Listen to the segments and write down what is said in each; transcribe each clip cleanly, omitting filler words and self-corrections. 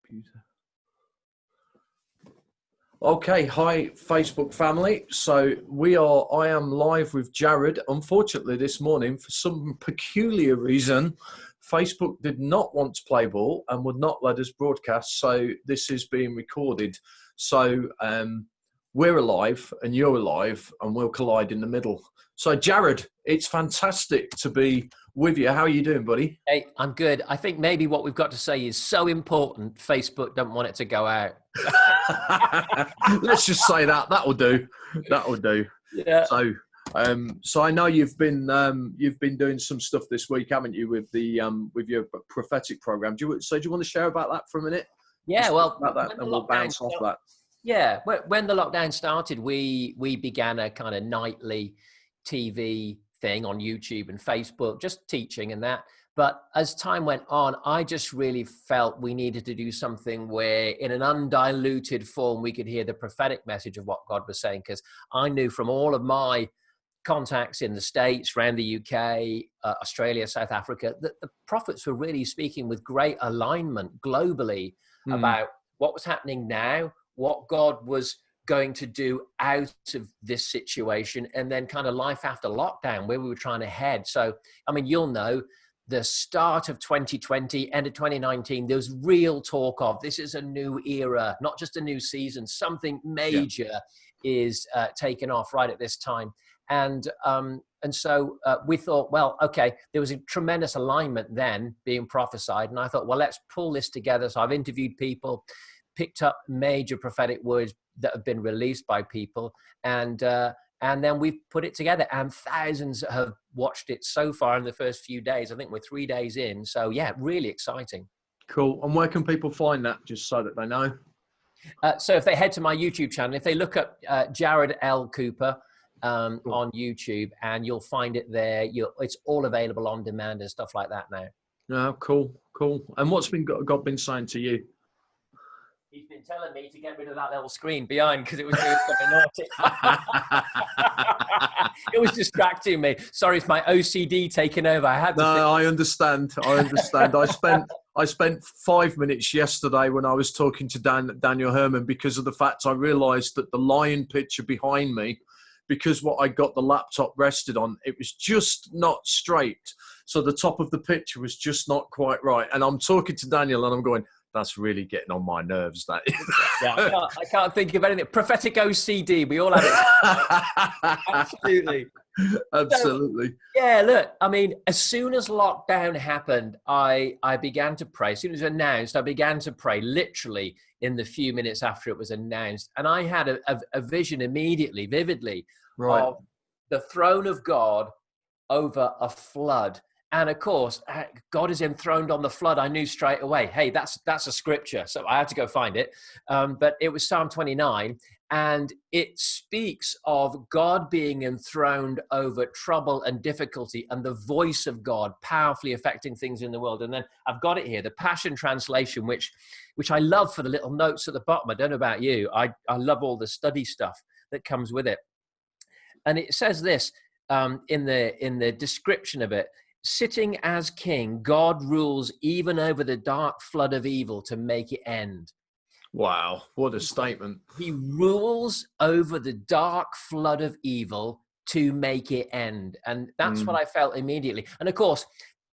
computer. Okay, hi Facebook family. So I am live with Jarrod. Unfortunately this morning, for some peculiar reason, Facebook did not want to play ball and would not let us broadcast. So this is being recorded. So we're alive and you're alive and we'll collide in the middle. So Jarrod, it's fantastic to be with you. How are you doing, buddy? Hey, I'm good. I think maybe what we've got to say is so important, Facebook don't want it to go out. Let's just say that. That'll do. That'll do. Yeah. So I know you've been doing some stuff this week, haven't you, with the with your prophetic program? Do you want to share about that for a minute? Yeah. Well, about that, and we'll bounce off that. Yeah. When the lockdown started, we began a kind of nightly TV thing on YouTube and Facebook, just teaching and that. But as time went on, I just really felt we needed to do something where in an undiluted form, we could hear the prophetic message of what God was saying. Because I knew from all of my contacts in the States, around the UK, Australia, South Africa, that the prophets were really speaking with great alignment globally about what was happening now, what God was going to do out of this situation, and then kind of life after lockdown, where we were trying to head. So, I mean, you'll know, the start of 2020, end of 2019, there was real talk of this is a new era, not just a new season. Something major is taken off right at this time. And so we thought, well, okay, there was a tremendous alignment then being prophesied. And I thought, well, let's pull this together. So I've interviewed people, picked up major prophetic words that have been released by people, and then we've put it together, and thousands have watched it so far in the first few days. I think we're 3 days in. So yeah, really exciting. Cool. And where can people find that, just so that they know? So if they head to my YouTube channel, if they look up Jarrod L. Cooper on YouTube, and you'll find it there. It's all available on demand and stuff like that now. Oh, cool. And what's God been saying to you? He's been telling me to get rid of that little screen behind because it was doing something naughty. It was distracting me. Sorry, it's my OCD taking over. I understand. I spent 5 minutes yesterday when I was talking to Daniel Herman, because of the fact I realised that the lion picture behind me, because what I got the laptop rested on, it was just not straight. So the top of the picture was just not quite right. And I'm talking to Daniel and I'm going, that's really getting on my nerves, that is. Yeah, I can't think of anything. Prophetic OCD, we all have it. Absolutely. Absolutely. So, yeah, look, I mean, as soon as lockdown happened, I began to pray. As soon as it was announced, I began to pray literally in the few minutes after it was announced. And I had a vision immediately, vividly, of the throne of God over a flood. And of course, God is enthroned on the flood. I knew straight away, hey, that's a scripture. So I had to go find it. But it was Psalm 29. And it speaks of God being enthroned over trouble and difficulty, and the voice of God powerfully affecting things in the world. And then I've got it here, the Passion Translation, which I love for the little notes at the bottom. I don't know about you. I love all the study stuff that comes with it. And it says this in the description of it: sitting as king, God rules even over the dark flood of evil to make it end. Wow, what a statement. He rules over the dark flood of evil to make it end. And that's what I felt immediately. And of course,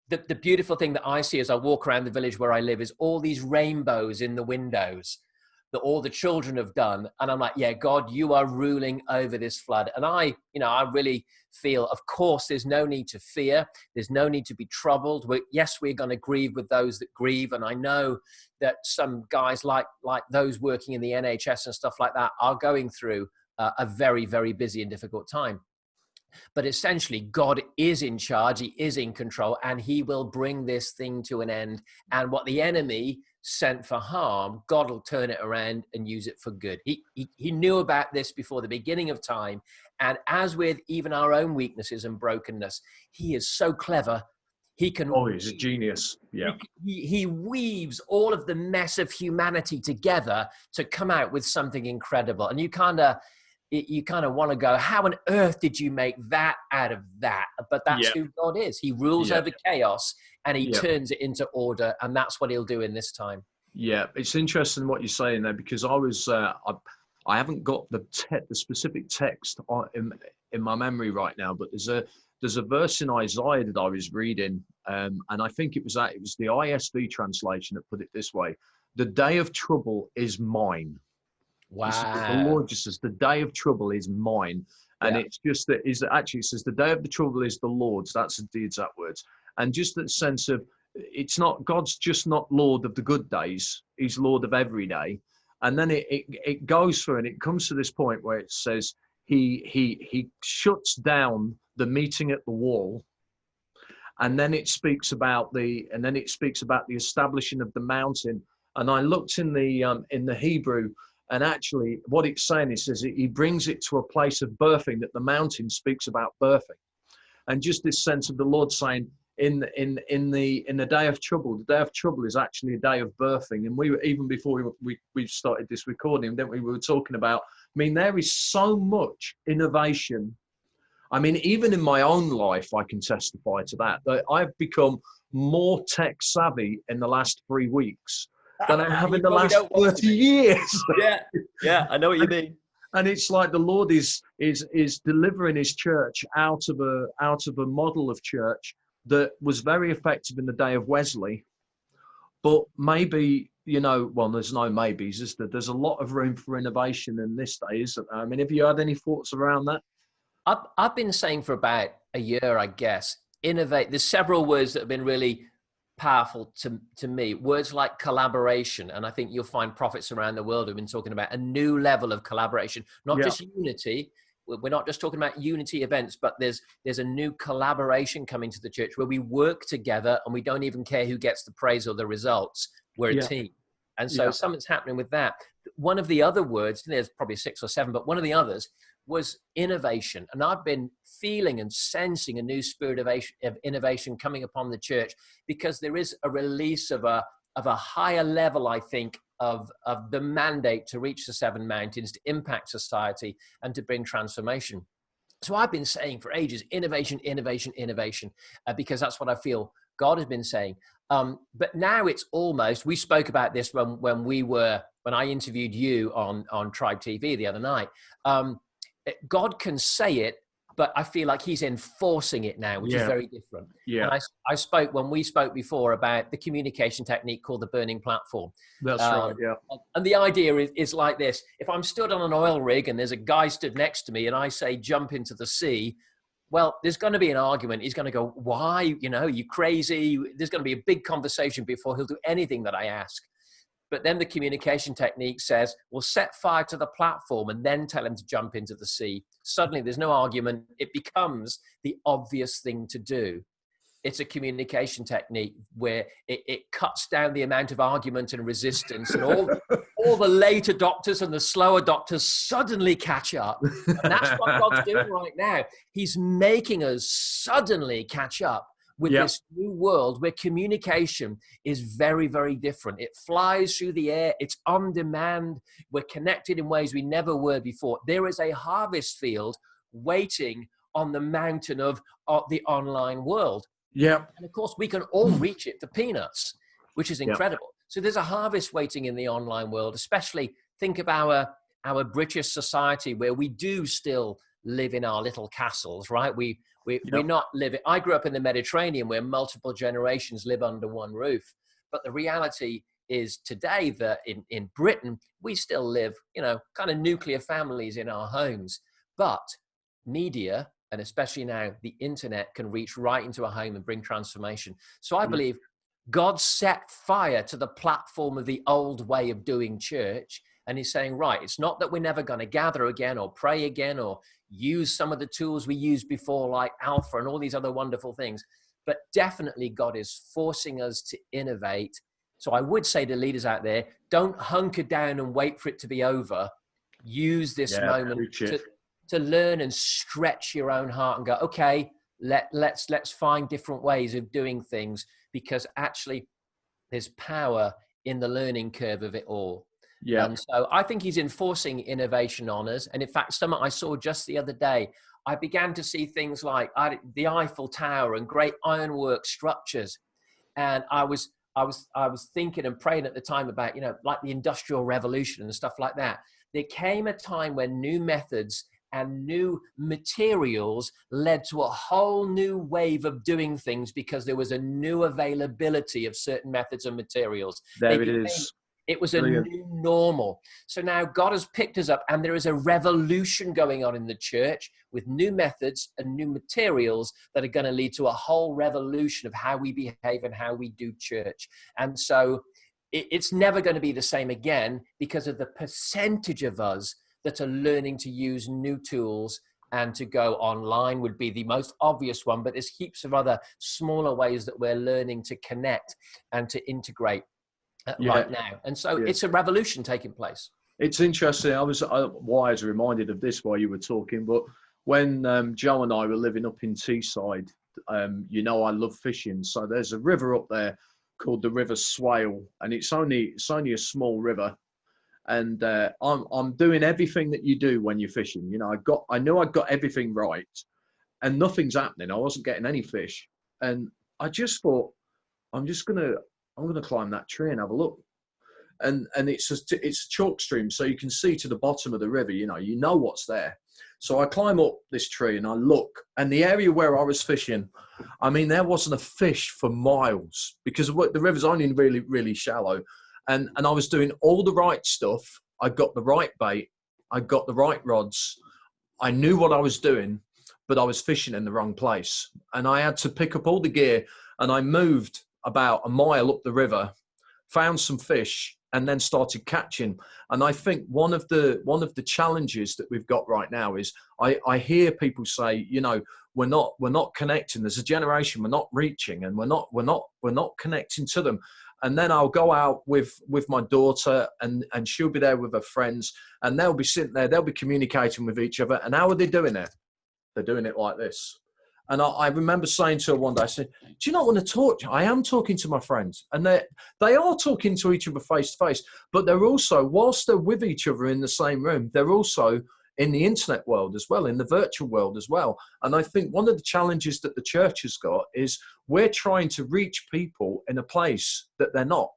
the beautiful thing that I see as I walk around the village where I live is all these rainbows in the windows that all the children have done. And I'm like, yeah, God, you are ruling over this flood. And I really feel, of course, there's no need to fear. There's no need to be troubled. We're going to grieve with those that grieve. And I know that some guys like those working in the NHS and stuff like that are going through a very, very busy and difficult time. But essentially, God is in charge. He is in control, and he will bring this thing to an end. And what the enemy sent for harm, God will turn it around and use it for good. He knew about this before the beginning of time. And as with even our own weaknesses and brokenness, he is so clever. He can. Oh, he's a genius. Yeah. He weaves all of the mess of humanity together to come out with something incredible. And you kind of want to go, how on earth did you make that out of that? But that's who God is. He rules over chaos, and he turns it into order. And that's what he'll do in this time. Yeah, it's interesting what you're saying there, because I haven't got the specific text in my memory right now, but there's a verse in Isaiah that I was reading, and I think it was the ISV translation that put it this way: "The day of trouble is mine." The Wow. Lord just says, "The day of trouble is mine," and Yeah. it's just that is actually it says, "The day of the trouble is the Lord's." That's the exact words, and just that sense of it's not God's just not Lord of the good days; He's Lord of every day. And then it goes through and it comes to this point where it says he shuts down the meeting at the wall, and then it speaks about the establishing of the mountain. And I looked in the Hebrew, and actually what it's saying, it says he brings it to a place of birthing, that the mountain speaks about birthing. And just this sense of the Lord saying, in the day of trouble, the day of trouble is actually a day of birthing. And we were, even before we started this recording, didn't we? We were talking about, I mean, there is so much innovation. I mean, even in my own life, I can testify to that I've become more tech savvy in the last 3 weeks than I have You in the probably last don't want to 30 be. years. Yeah. Yeah. I know what you and, mean. and it's like the Lord is delivering his church out of a model of church that was very effective in the day of Wesley, but maybe, well, there's no maybes, is there? There's a lot of room for innovation in this day, isn't there? I mean, have you had any thoughts around that? I've been saying for about a year, I guess, innovate. There's several words that have been really powerful to me. Words like collaboration. And I think you'll find prophets around the world who've been talking about a new level of collaboration, not Yeah, just unity. We're not just talking about unity events, but there's a new collaboration coming to the church where we work together and we don't even care who gets the praise or the results. We're a yeah, team. And so yeah, something's happening with that. One of the other words, there's probably 6 or 7, but one of the others was innovation. And I've been feeling and sensing a new spirit of innovation coming upon the church, because there is a release of a higher level, I think, of the mandate to reach the 7 mountains, to impact society and to bring transformation. So I've been saying for ages, innovation, innovation, innovation, because that's what I feel God has been saying. But now it's almost, we spoke about this when I interviewed you on Tribe TV the other night. God can say it, but I feel like he's enforcing it now, which is yeah, very different. yeah. And I spoke, when we spoke before, about the communication technique called the burning platform. That's right. Um, Yeah, and the idea is like this: if I'm stood on an oil rig and there's a guy stood next to me and I say, jump into the sea, well, there's going to be an argument. He's going to go, why? You crazy. There's going to be a big conversation before he'll do anything that I ask. But then the communication technique says, well, set fire to the platform and then tell him to jump into the sea. Suddenly there's no argument. It becomes the obvious thing to do. It's a communication technique where it cuts down the amount of argument and resistance, and all the late adopters and the slow adopters suddenly catch up. And that's what God's doing right now. He's making us suddenly catch up with yeah, this new world where communication is very, very different. It flies through the air. It's on demand. We're connected in ways we never were before. There is a harvest field waiting on the mountain of the online world. yeah, And of course, we can all reach it for peanuts, which is yeah, incredible. So there's a harvest waiting in the online world, especially think of our British society, where we do still live in our little castles, right? yeah, We're not living. I grew up in the Mediterranean, where multiple generations live under one roof. But the reality is today that in Britain, we still live, kind of nuclear families in our homes. But media, and especially now the internet, can reach right into a home and bring transformation. So I yeah, believe God set fire to the platform of the old way of doing church. And he's saying, right, it's not that we're never going to gather again or pray again or use some of the tools we used before, like Alpha and all these other wonderful things. But definitely God is forcing us to innovate. So I would say to leaders out there, don't hunker down and wait for it to be over. Use this yeah. moment Preach it. to learn and stretch your own heart and go, okay, let's find different ways of doing things, because actually there's power in the learning curve of it all. Yeah, And so I think he's enforcing innovation on us. And in fact, something I saw just the other day, I began to see things like the Eiffel Tower and great ironwork structures. And I I was thinking and praying at the time about, like the Industrial Revolution and stuff like that. There came a time when new methods and new materials led to a whole new wave of doing things because there was a new availability of certain methods and materials. There it is. It was a Brilliant. new normal. So now God has picked us up, and there is a revolution going on in the church with new methods and new materials that are going to lead to a whole revolution of how we behave and how we do church. And so it's never going to be the same again because of the percentage of us that are learning to use new tools, and to go online would be the most obvious one. But there's heaps of other smaller ways that we're learning to connect and to integrate right now. And so it's a revolution taking place. It's interesting. I was reminded of this while you were talking, but when Joe and I were living up in Teesside, I love fishing. So there's a river up there called the River Swale, and it's only a small river. And I'm doing everything that you do when you're fishing. I knew I'd got everything right, and nothing's happening. I wasn't getting any fish, and I just thought, I'm gonna climb that tree and have a look. And it's a chalk stream, so you can see to the bottom of the river. You know what's there. So I climb up this tree and I look, and the area where I was fishing, I mean, there wasn't a fish for miles because the river's only really, really shallow. And I was doing all the right stuff. I got the right bait. I got the right rods. I knew what I was doing, but I was fishing in the wrong place. And I had to pick up all the gear, and I moved about a mile up the river, found some fish, and then started catching. And I think one of the challenges that we've got right now is I hear people say, we're not connecting. There's a generation we're not reaching, and we're not connecting to them. And then I'll go out with my daughter, and she'll be there with her friends, and they'll be sitting there, they'll be communicating with each other. And how are they doing it? They're doing it like this. And I remember saying to her one day, I said, do you not want to talk? I am talking to my friends. And they are talking to each other face to face, but they're also, whilst they're with each other in the same room, they're also in the internet world as well, in the virtual world as well. And I think one of the challenges that the church has got is we're trying to reach people in a place that they're not.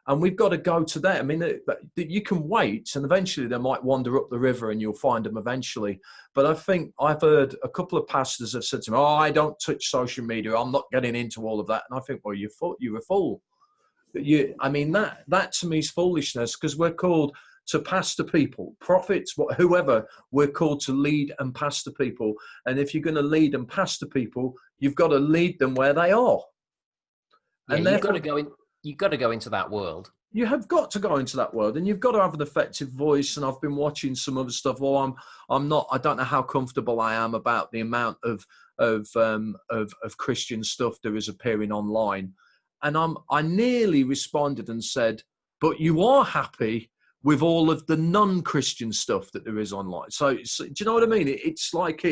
And we've got to go to them. I mean, you can wait, and eventually they might wander up the river and you'll find them eventually. But I think I've heard a couple of pastors have said to me, I don't touch social media. I'm not getting into all of that. And I think, well, you're a fool. That to me is foolishness, because we're called to pastor people, prophets, whoever. We're called to lead and pastor people. And if you're going to lead and pastor people, you've got to lead them where they are. Yeah, and you've got to go into that world. You have got to go into that world, and you've got to have an effective voice. And I've been watching some other stuff. Well, I don't know how comfortable I am about the amount of Christian stuff there is appearing online. And I nearly responded and said, but you are happy with all of the non-Christian stuff that there is online. So do you know what I mean? It's like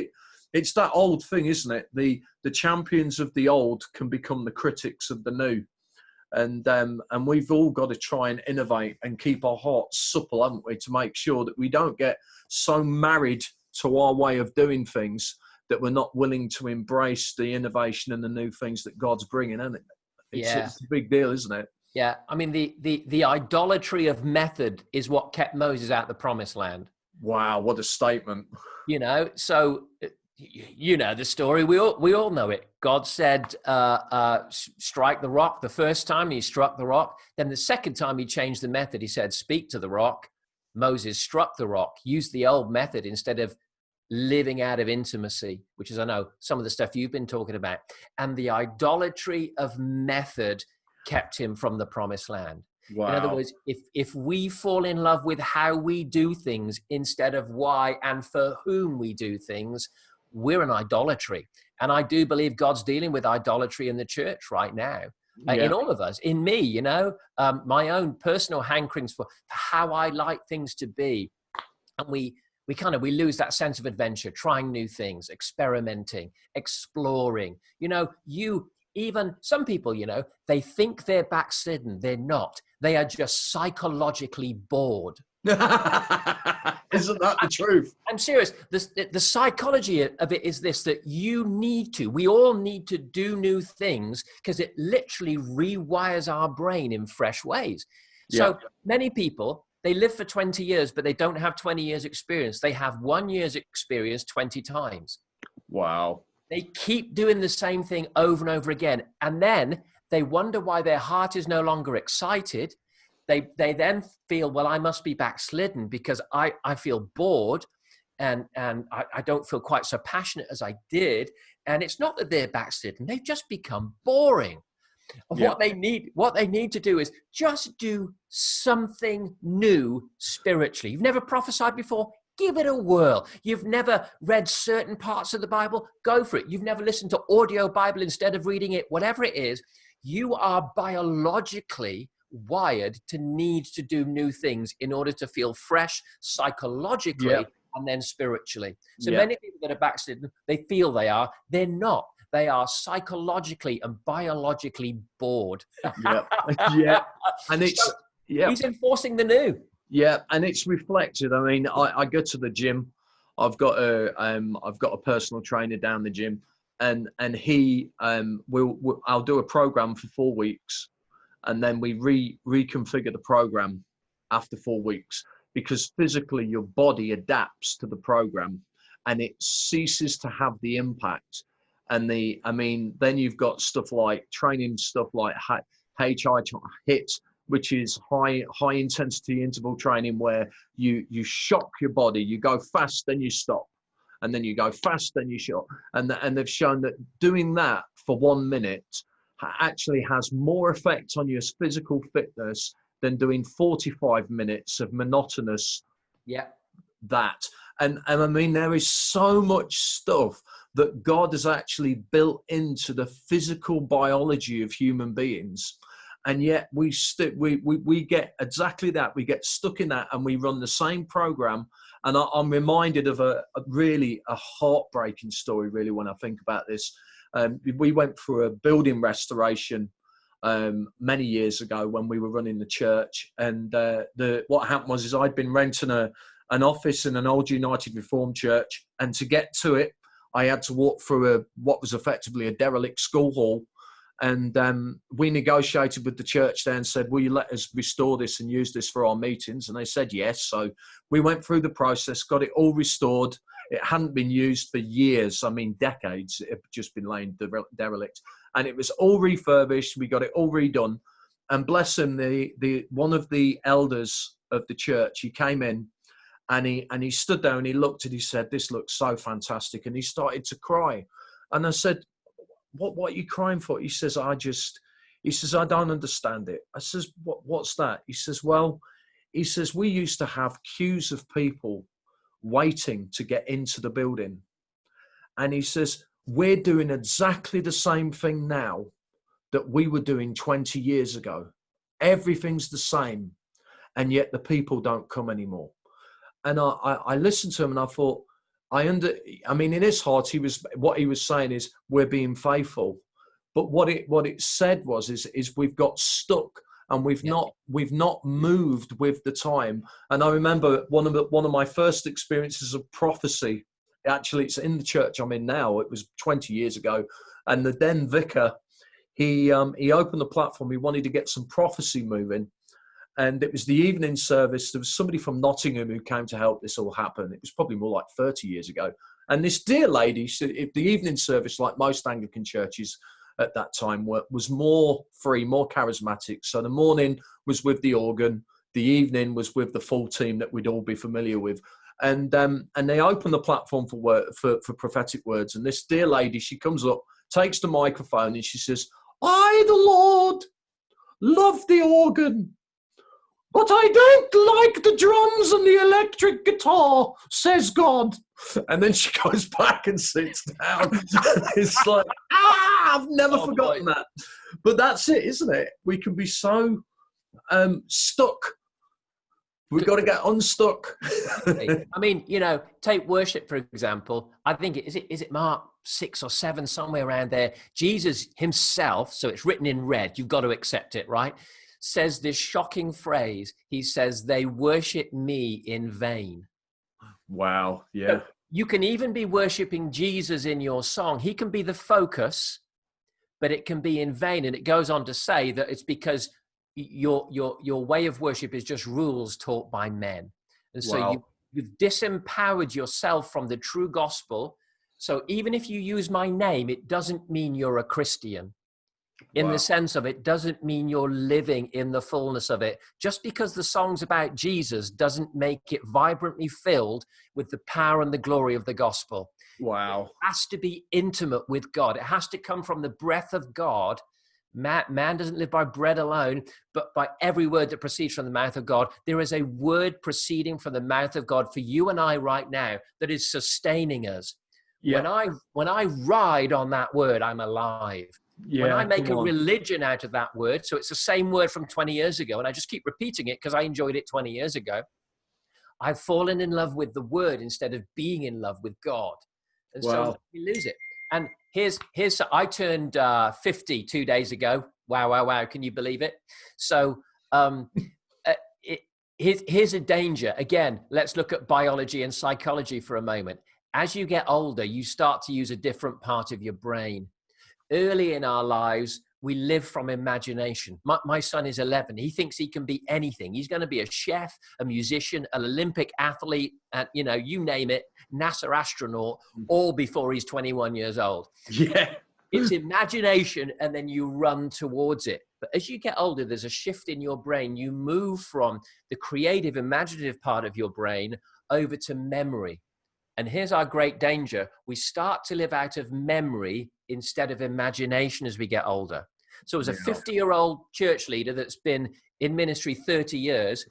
it's that old thing, isn't it? The champions of the old can become the critics of the new. And we've all got to try and innovate and keep our hearts supple, haven't we, to make sure that we don't get so married to our way of doing things that we're not willing to embrace the innovation and the new things that God's bringing, isn't it? It's a big deal, isn't it? Yeah. I mean, the idolatry of method is what kept Moses out of the promised land. Wow, what a statement. So the story. We all know it. God said, strike the rock the first time, and he struck the rock. Then the second time he changed the method. He said, speak to the rock. Moses struck the rock, used the old method instead of living out of intimacy, which is, I know, some of the stuff you've been talking about. And the idolatry of method kept him from the promised land. Wow. In other words, if we fall in love with how we do things instead of why and for whom we do things, we're in idolatry. And I do believe God's dealing with idolatry in the church right now, in all of us, in me, my own personal hankerings for how I like things to be. And we lose that sense of adventure, trying new things, experimenting, exploring. Even some people, they think they're backslidden. They're not. They are just psychologically bored. Isn't that the truth? I'm serious. The psychology of it is this, that we all need to do new things because it literally rewires our brain in fresh ways. Yeah. So many people, they live for 20 years, but they don't have 20 years experience. They have 1 year's experience 20 times. Wow. They keep doing the same thing over and over again. And then they wonder why their heart is no longer excited. They then feel, well, I must be backslidden because I feel bored and I don't feel quite so passionate as I did. And it's not that they're backslidden. They've just become boring. Yeah. What they need to do is just do something new spiritually. You've never prophesied before? Give it a whirl. You've never read certain parts of the Bible? Go for it. You've never listened to audio Bible instead of reading it? Whatever it is, you are biologically wired to need to do new things in order to feel fresh psychologically and then spiritually. So many people that are backslidden, they feel they are. They're not. They are psychologically and biologically bored. Yeah. And it's, he's enforcing the new. Yeah, and it's reflected. I mean, I go to the gym. I've got a personal trainer down the gym, and he I'll do a program for 4 weeks, and then we reconfigure the program after 4 weeks, because physically your body adapts to the program, and it ceases to have the impact. And then you've got stuff like training stuff like HIIT, which is high intensity interval training, where you shock your body. You go fast, then you stop, and then you go fast, then you stop. And they've shown that doing that for 1 minute actually has more effect on your physical fitness than doing 45 minutes of monotonous that. And I mean, there is so much stuff that God has actually built into the physical biology of human beings. And yet we get exactly that. We get stuck in that, and we run the same program. And I'm reminded of a really heartbreaking story, really, when I think about this. We went through a building restoration many years ago when we were running the church. And what happened was I'd been renting an office in an old United Reformed church. And to get to it, I had to walk through what was effectively a derelict school hall. And we negotiated with the church there and said, will you let us restore this and use this for our meetings? And they said yes. So we went through the process, got it all restored. It hadn't been used for years. I mean, decades. It had just been laying derelict. And it was all refurbished. We got it all redone. And bless him, one of the elders of the church, he came in and he stood there and he looked and he said, this looks so fantastic. And he started to cry. And I said, what are you crying for? He says, I don't understand it. I says, what's that? He says, we used to have queues of people waiting to get into the building. And he says, we're doing exactly the same thing now that we were doing 20 years ago. Everything's the same. And yet the people don't come anymore. And I listened to him and I thought, in his heart, what he was saying is we're being faithful, but what it said was we've got stuck and we've not moved with the time. And I remember one of my first experiences of prophecy. Actually, it's in the church I'm in now. It was 20 years ago, and the then vicar, he opened the platform. He wanted to get some prophecy moving. And it was the evening service. There was somebody from Nottingham who came to help this all happen. It was probably more like 30 years ago. And this dear lady said, if the evening service, like most Anglican churches at that time, was more free, more charismatic. So the morning was with the organ, the evening was with the full team that we'd all be familiar with. And they opened the platform for prophetic words. And this dear lady, she comes up, takes the microphone, and she says, I, the Lord, love the organ, but I don't like the drums and the electric guitar, says God. And then she goes back and sits down. It's like, I've never forgotten that. But that's it, isn't it? We can be so stuck. We've got to get unstuck. I mean, take worship, for example. I think, is it Mark 6 or 7, somewhere around there? Jesus himself, so it's written in red, you've got to accept it, right? Says this shocking phrase. He says, they worship me in vain. Wow. So Yeah. you can even be worshiping Jesus in your song. He can be the focus, but it can be in vain. And it goes on to say that it's because your way of worship is just rules taught by men. And so Wow. you've disempowered yourself from the true gospel. So even if you use my name, it doesn't mean you're a Christian. In the Wow. sense of, it doesn't mean you're living in the fullness of it. Just because the song's about Jesus doesn't make it vibrantly filled with the power and the glory of the gospel. It Wow. has to be intimate with God. It has to come from the breath of God. Man doesn't live by bread alone, but by every word that proceeds from the mouth of God. There is a word proceeding from the mouth of God for you and I right now that is sustaining us. Yeah. When I ride on that word, I'm alive. When I Yeah. make Come a on. religion out of that word, so it's the same word from 20 years ago, and I just keep repeating it because I enjoyed it 20 years ago, I've fallen in love with the word instead of being in love with God. And so Wow. we lose it. And I turned 50 2 days ago. Wow, wow, wow. Can you believe it? So uh, here's a danger. Again, let's look at biology and psychology for a moment. As you get older, you start to use a different part of your brain. Early in our lives, we live from imagination. My son is 11. He thinks he can be anything. He's going to be a chef, a musician, an Olympic athlete, and you name it, NASA astronaut, all before he's 21 years old. Yeah. It's imagination, and then you run towards it. But as you get older, there's a shift in your brain. You move from the creative, imaginative part of your brain over to memory. And here's our great danger. We start to live out of memory instead of imagination as we get older. So as a Yeah. 50-year-old church leader that's been in ministry 30 years,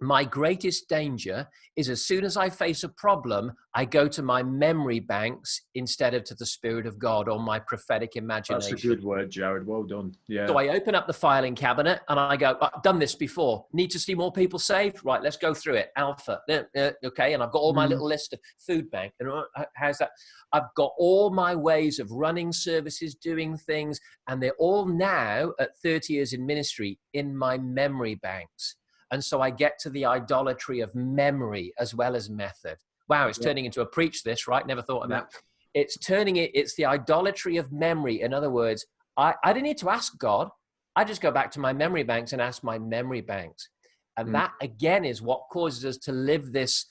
my greatest danger is as soon as I face a problem, I go to my memory banks instead of to the Spirit of God or my prophetic That's a imagination. good word, Jarrod. Well done. Yeah. So I open up the filing cabinet and I go, I've done this before. Need to see more people saved? Right, let's go through it. Alpha. Okay, and I've got all my little list of food bank. And how's that? I've got all my ways of running services, doing things, and they're all now at 30 years in ministry in my memory banks. And so I get to the idolatry of memory as well as method. Wow, it's turning into a preach this, right? Never thought of that. It's the idolatry of memory. In other words, I didn't need to ask God. I just go back to my memory banks and ask my memory banks. And that, again, is what causes us to live this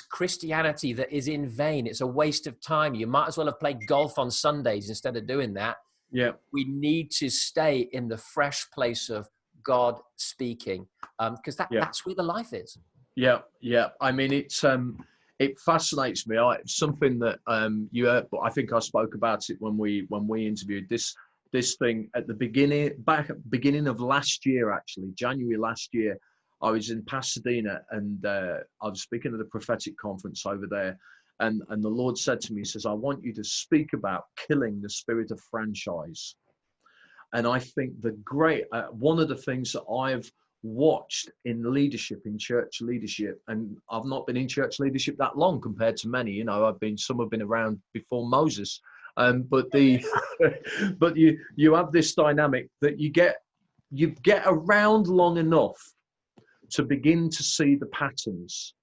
Christianity that is in vain. It's a waste of time. You might as well have played golf on Sundays instead of doing that. Yeah. We need to stay in the fresh place of God speaking, because that's where the life is. Yeah. Yeah. I mean, it fascinates me. It's something that you heard, but I think I spoke about it when we interviewed this thing at the beginning of last year, actually, January last year. I was in Pasadena and I was speaking at a prophetic conference over there. And the Lord said to me, he says, I want you to speak about killing the spirit of franchise. And I think one of the things that I've watched in leadership, in church leadership, and I've not been in church leadership that long compared to many, some have been around before Moses. But you have this dynamic that you get around long enough to begin to see the patterns.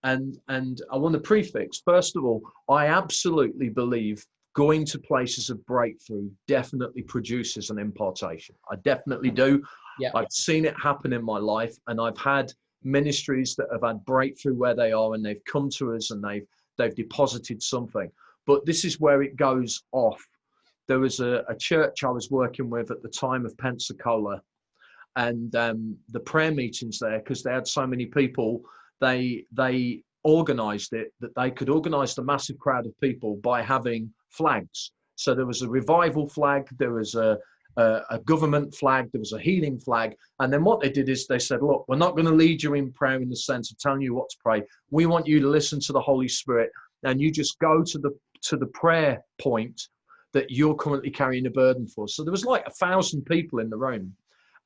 And I want to prefix, first of all, I absolutely believe going to places of breakthrough definitely produces an impartation. I definitely do. Yeah. I've seen it happen in my life, and I've had ministries that have had breakthrough where they are, and they've come to us and they've deposited something. But this is where it goes off. There was a church I was working with at the time of Pensacola, and the prayer meetings there, because they had so many people, they organized it that they could organize the massive crowd of people by having flags. So there was a revival flag, there was a government flag, there was a healing flag. And then what they did is they said, look, we're not going to lead you in prayer in the sense of telling you what to pray. We want you to listen to the Holy Spirit, and you just go to the prayer point that you're currently carrying a burden for. So there was like 1,000 people in the room,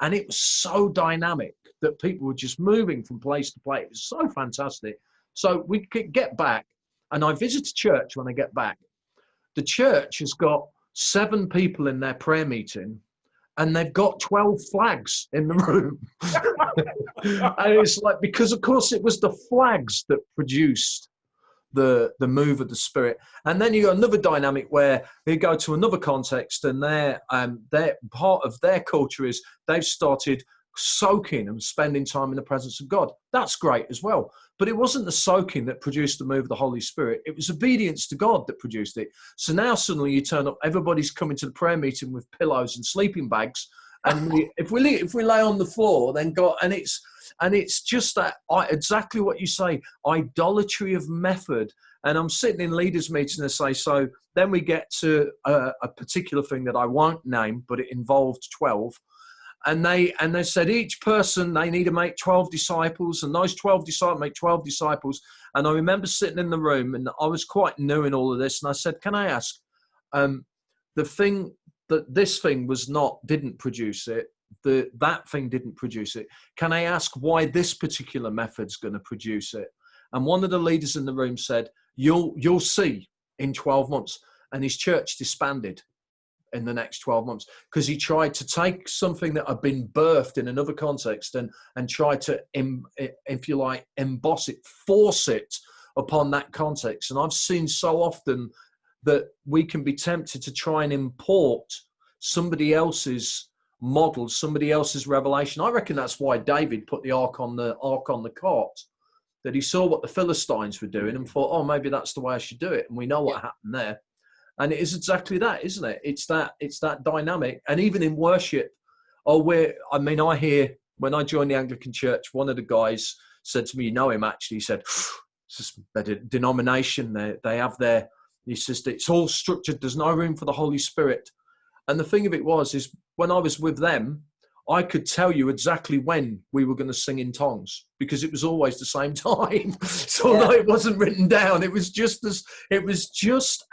and it was so dynamic that people were just moving from place to place. It was so fantastic. So we could get back, and I visit a church when I get back. The church has got 7 people in their prayer meeting, and they've got 12 flags in the room. And it's like, because of course it was the flags that produced the move of the Spirit. And then you got another dynamic where you go to another context, and their part of their culture is they've started soaking and spending time in the presence of God. That's great as well. But it wasn't the soaking that produced the move of the Holy Spirit. It was obedience to God that produced it. So now suddenly you turn up, everybody's coming to the prayer meeting with pillows and sleeping bags. And if we lay on the floor, then God, and it's just that, exactly what you say, idolatry of method. And I'm sitting in leaders' meeting and say, so then we get to a particular thing that I won't name, but it involved 12. And they said each person, they need to make 12 disciples, and those 12 disciples make 12 disciples. And I remember sitting in the room, and I was quite new in all of this, and I said, can I ask, the thing that this thing didn't produce it, that thing didn't produce it. Can I ask why this particular method's going to produce it? And one of the leaders in the room said, you'll see in 12 months. And his church disbanded in the next 12 months because he tried to take something that had been birthed in another context and try to, if you like, emboss it, force it upon that context. And I've seen so often that we can be tempted to try and import somebody else's model, somebody else's revelation. I reckon that's why David put the ark on the cart, that he saw what the Philistines were doing and thought, oh, maybe that's the way I should do it. And we know what happened there. And it is exactly that, isn't it? It's that dynamic. And even in worship, I hear when I joined the Anglican Church, one of the guys said to me, you know him actually, he said, it's just a denomination, they have their, he says, it's all structured, there's no room for the Holy Spirit. And the thing of it is when I was with them, I could tell you exactly when we were going to sing in tongues because it was always the same time. So although it wasn't written down, it was just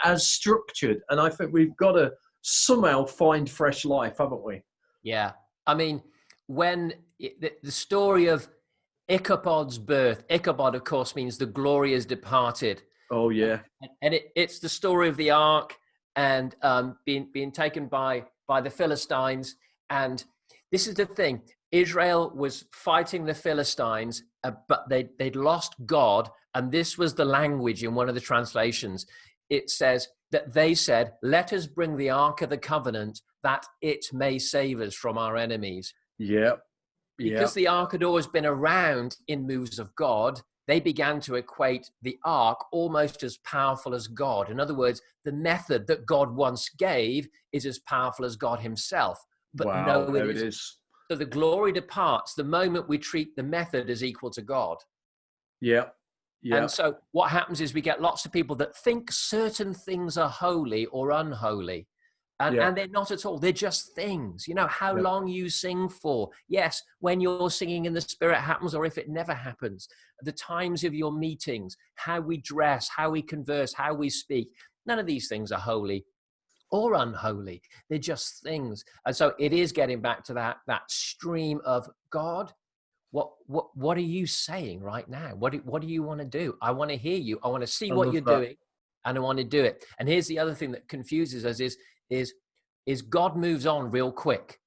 as structured. And I think we've got to somehow find fresh life, haven't we? Yeah. I mean, when the story of Ichabod's birth, Ichabod, of course, means the glory is departed. Oh, yeah. And it's the story of the ark and being taken by the Philistines. And this is the thing. Israel was fighting the Philistines, but they'd lost God. And this was the language in one of the translations. It says that they said, let us bring the ark of the covenant that it may save us from our enemies. Yeah. Because the ark had always been around in moves of God, they began to equate the ark almost as powerful as God. In other words, the method that God once gave is as powerful as God himself. But wow, no, it is. So the glory departs the moment we treat the method as equal to God. Yeah. Yeah. And so what happens is we get lots of people that think certain things are holy or unholy. And they're not at all. They're just things. You know, how long you sing for. Yes, when you're singing in the Spirit happens, or if it never happens. The times of your meetings, how we dress, how we converse, how we speak. None of these things are holy or unholy. They're just things. And so it is getting back to that stream of God. What are you saying right now? What do you want to do? I want to hear you. I want to see what you're doing, and I want to do it. And here's the other thing that confuses us is God moves on real quick.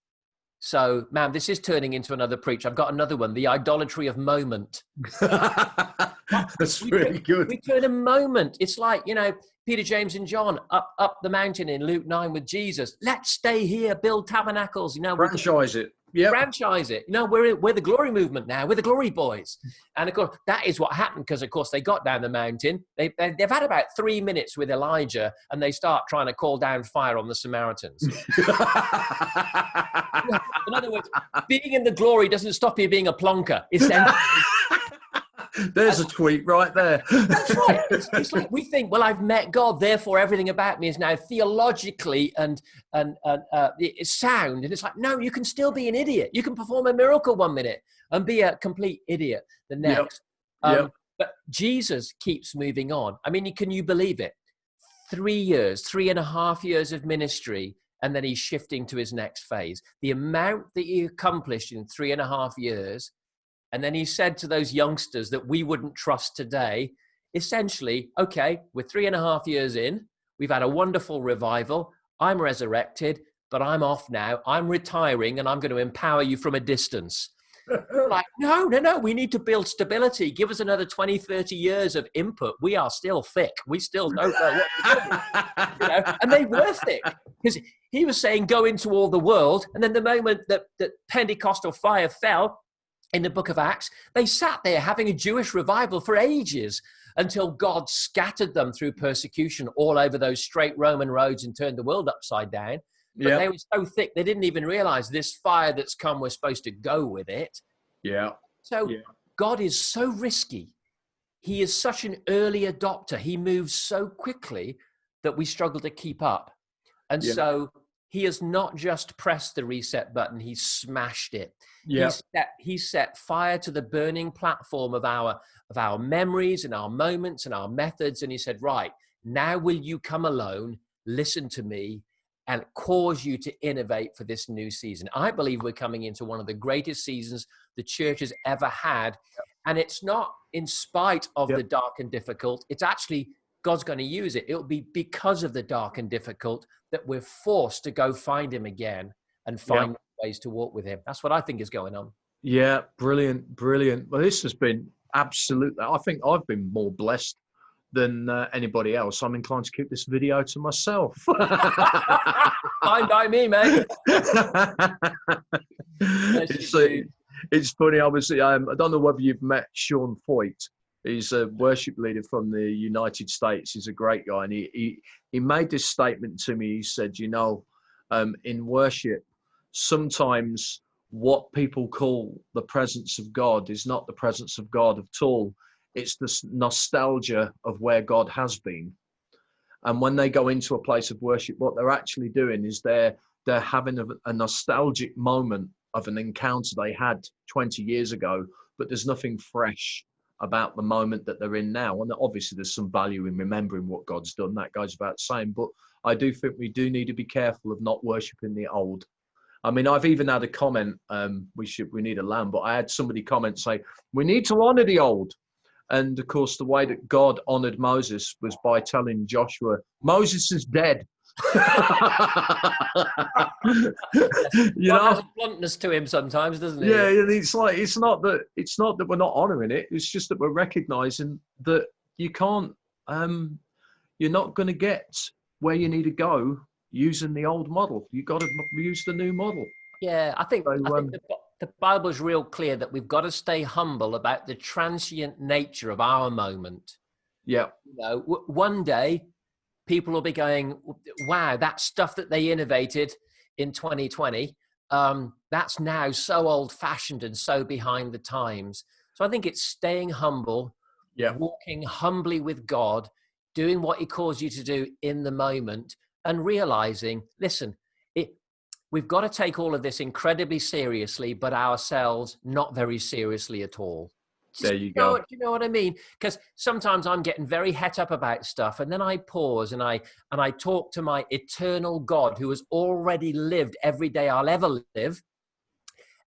So, man, this is turning into another preach. I've got another one, the idolatry of moment. That's really good. We turn a moment. It's like, you know, Peter, James, and John up the mountain in Luke 9 with Jesus. Let's stay here, build tabernacles. You know, franchise it. Yeah, franchise it. You know, we're the glory movement now. We're the glory boys. And of course, that is what happened because, of course, they got down the mountain. They've had about 3 minutes with Elijah, and they start trying to call down fire on the Samaritans. In other words, being in the glory doesn't stop you being a plonker. There's a tweet right there. That's right. It's like we think, well, I've met God, therefore everything about me is now theologically and it's sound. And it's like, no, you can still be an idiot. You can perform a miracle 1 minute and be a complete idiot the next. But Jesus keeps moving on. I mean, can you believe it? 3 years, 3.5 years of ministry, and then he's shifting to his next phase. The amount that he accomplished in 3.5 years. And then he said to those youngsters that we wouldn't trust today, essentially, okay, we're 3.5 years in. We've had a wonderful revival. I'm resurrected, but I'm off now. I'm retiring, and I'm going to empower you from a distance. Like, no, we need to build stability. Give us another 20, 30 years of input. We are still thick. We still don't know what to do. You know? And they were thick, because he was saying, go into all the world. And then the moment that Pentecostal fire fell in the book of Acts, they sat there having a Jewish revival for ages until God scattered them through persecution all over those straight Roman roads and turned the world upside down. But they were so thick, they didn't even realize this fire that's come, we're supposed to go with it. Yeah. So God is so risky. He is such an early adopter. He moves so quickly that we struggle to keep up. And so he has not just pressed the reset button, he smashed it. He set fire to the burning platform of our memories and our moments and our methods. And he said, right, now will you come alone, listen to me, and cause you to innovate for this new season. I believe we're coming into one of the greatest seasons the church has ever had. And it's not in spite of the dark and difficult. It's actually God's going to use it. It'll be because of the dark and difficult that we're forced to go find him again and find ways to walk with him. That's what I think is going on. Yeah, brilliant. Well, this has been absolutely, I think I've been more blessed than anybody else. I'm inclined to keep this video to myself. Fine by me, mate. It's funny. Obviously, I don't know whether you've met Sean Foyt. He's a worship leader from the United States. He's a great guy, and he made this statement to me. He said, you know, in worship, sometimes what people call the presence of God is not the presence of God at all. It's the nostalgia of where God has been. And when they go into a place of worship, what they're actually doing is they're having a nostalgic moment of an encounter they had 20 years ago, but there's nothing fresh about the moment that they're in now. And obviously there's some value in remembering what God's done. That goes without saying. But I do think we do need to be careful of not worshiping the old. I mean, I've even had a comment, we need a lamb, but I had somebody comment say, we need to honor the old. And of course, the way that God honored Moses was by telling Joshua, Moses is dead. You know, has a bluntness to him sometimes, doesn't he? Yeah, and it's like it's not that we're not honoring it. It's just that we're recognizing that you can't, you're not going to get where you need to go using the old model. You got to use the new model. Yeah, I think the Bible's real clear that we've got to stay humble about the transient nature of our moment. Yeah. You know, one day people will be going, wow, that stuff that they innovated in 2020, that's now so old fashioned and so behind the times. So I think it's staying humble, walking humbly with God, doing what he calls you to do in the moment, and realizing, listen, we've got to take all of this incredibly seriously, but ourselves not very seriously at all. There you go. Do you know what I mean? Because sometimes I'm getting very het up about stuff, and then I pause and I talk to my eternal God who has already lived every day I'll ever live,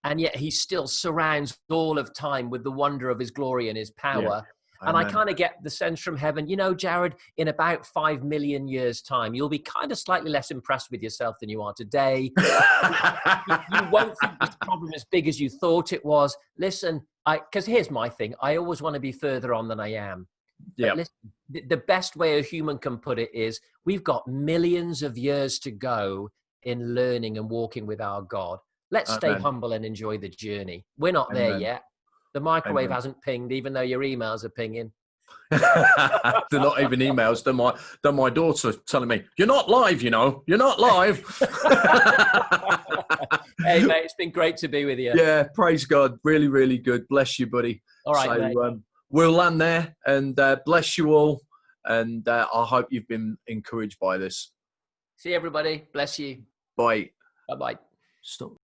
and yet he still surrounds all of time with the wonder of his glory and his power. Yeah. And I kind of get the sense from heaven, you know, Jarrod, in about 5 million years' time, you'll be kind of slightly less impressed with yourself than you are today. You won't think this problem as big as you thought it was. Listen, because here's my thing. I always want to be further on than I am. Yeah. Listen, the best way a human can put it is we've got millions of years to go in learning and walking with our God. Let's stay humble and enjoy the journey. We're not there yet. The microwave hasn't pinged, even though your emails are pinging. They're not even emails. They're my daughter telling me, you're not live, you know. You're not live. Hey, mate, it's been great to be with you. Yeah, praise God. Really, really good. Bless you, buddy. All right, so, mate. We'll land there and bless you all. And I hope you've been encouraged by this. See you, everybody. Bless you. Bye. Bye-bye. Stop.